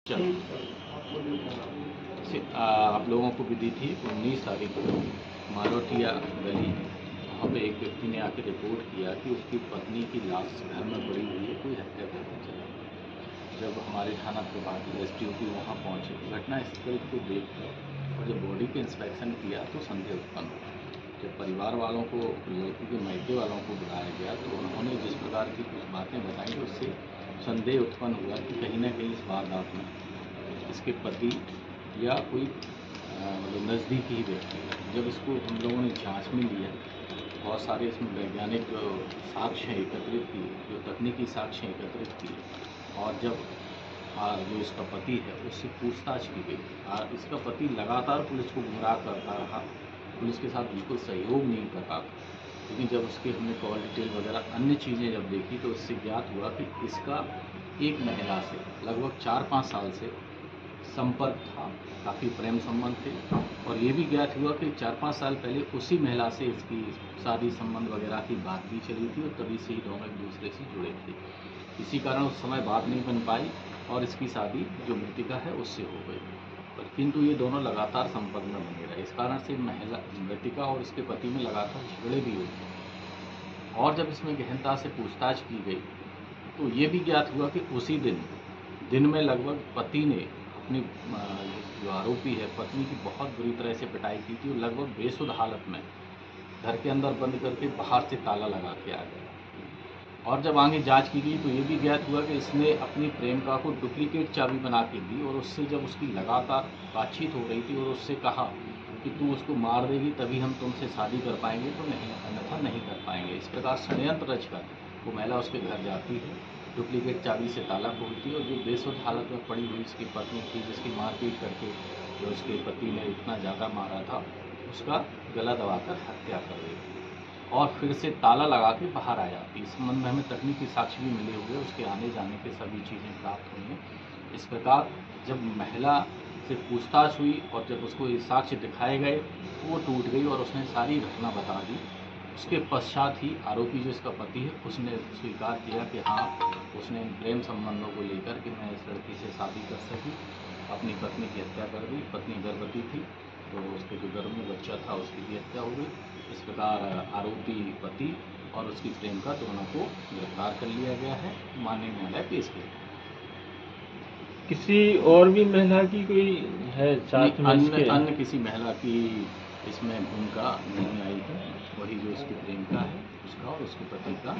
आप लोगों को भी दी थी 19 तारीख को मारोटिया गली है। वहाँ पे एक व्यक्ति ने आकर रिपोर्ट किया कि उसकी पत्नी की लाश घर में पड़ी हुई है, कोई हत्या करके चला गया। जब हमारे थाना प्रभारी एसडीओपी वहाँ पहुँचे, घटना स्थल को देखकर और जब बॉडी के इंस्पेक्शन किया तो संदेह उत्पन्न हुआ। जब परिवार वालों को, लड़की के मायके वालों को बुलाया गया तो उन्होंने जिस प्रकार की कुछ बातें बताई तो उससे संदेह उत्पन्न हुआ कि कहीं ना कहीं इस वारदात में इसके पति या कोई मतलब नज़दीकी ही व्यक्ति है। जब इसको हम लोगों ने जांच में लिया, बहुत सारे इसमें वैज्ञानिक साक्ष्य एकत्रित किए, जो तकनीकी साक्ष्य एकत्रित किए और जब जो इसका पति है उससे पूछताछ की गई। इसका पति लगातार पुलिस को गुमराह करता रहा, पुलिस के साथ बिल्कुल सहयोग नहीं कर रहा था। लेकिन जब उसके हमने कॉल डिटेल वगैरह अन्य चीज़ें जब देखी तो उससे ज्ञात हुआ कि इसका एक महिला से लगभग 4-5 साल से संपर्क था, काफ़ी प्रेम संबंध थे। और ये भी ज्ञात हुआ कि 4-5 साल पहले उसी महिला से इसकी शादी संबंध वगैरह की बात भी चली थी और तभी से ही दोनों एक दूसरे से जुड़े थे। इसी कारण उस समय बात नहीं बन पाई और इसकी शादी जो मृतिका है उससे हो गई, किंतु ये दोनों लगातार संपर्क में बने रहे। इस कारण से महिला मृतिका और इसके पति में लगातार झगड़े भी होते हैं। और जब इसमें गहनता से पूछताछ की गई तो ये भी ज्ञात हुआ कि उसी दिन में लगभग पति ने अपनी जो आरोपी है पत्नी की बहुत बुरी तरह से पिटाई की थी और लगभग बेसुध हालत में घर के अंदर बंद करके बाहर से ताला लगा के आ गया। और जब आगे जांच की गई तो ये भी ज्ञात हुआ कि इसने अपनी प्रेमिका को डुप्लीकेट चाबी बना के दी और उससे जब उसकी लगातार बातचीत हो रही थी और उससे कहा कि तू उसको मार देगी तभी हम तुमसे शादी कर पाएंगे, तो नहीं, अन्यथा नहीं कर पाएंगे। इस प्रकार षड्यंत्र रचकर वो महिला उसके घर जाती है, डुप्लीकेट चाबी से ताला खोलती है और जो बेसुध हालत में पड़ी हुई उसकी पत्नी थी, जिसकी मारपीट करके जो उसके पति ने इतना ज़्यादा मारा था, उसका गला दबाकर हत्या कर दी और फिर से ताला लगा के बाहर आ जाती। इस संबंध में हमें तकनीकी साक्ष्य भी मिले हुए, उसके आने जाने के सभी चीज़ें प्राप्त हुई हैं। इस प्रकार जब महिला से पूछताछ हुई और जब उसको ये साक्ष्य दिखाए गए वो टूट गई और उसने सारी घटना बता दी। उसके पश्चात ही आरोपी जो इसका पति है उसने स्वीकार किया कि हाँ, उसने इन प्रेम संबंधों को लेकर कि मैं इस लड़की से शादी कर सकी, अपनी पत्नी की हत्या कर दी। पत्नी गर्भवती थी तो उसके जो गर्भ में बच्चा था उसकी भी हत्या हो गई। इस प्रकार आरोपी पति और उसकी प्रेमिका दोनों को गिरफ्तार कर लिया गया है, माननीय न्यायालय पेश किया। किसी और भी महिला की कोई है साथ में? अन्य किसी महिला की इसमें भूमिका नहीं आई है। वही जो उसकी प्रेमिका है उसका और उसके पति का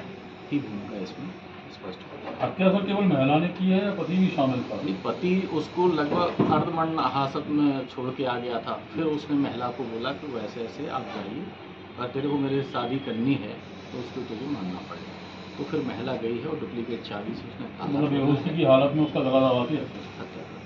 ही भूमिका इसमें स्पष्ट हो। हत्या सर केवल महिला ने की है या पति भी शामिल था? पति उसको लगभग अर्धमरण हालत में छोड़ के आ गया था। फिर उसने महिला को बोला कि वैसे ऐसे आप जाइए और तेरे को मेरे शादी करनी है तो उसको तुझे मानना पड़ेगा। तो फिर महिला गई है और डुप्लीकेट चाबी से उसने ताला बेहोशी की हालत में उसका गला दबा के हत्या कर दी।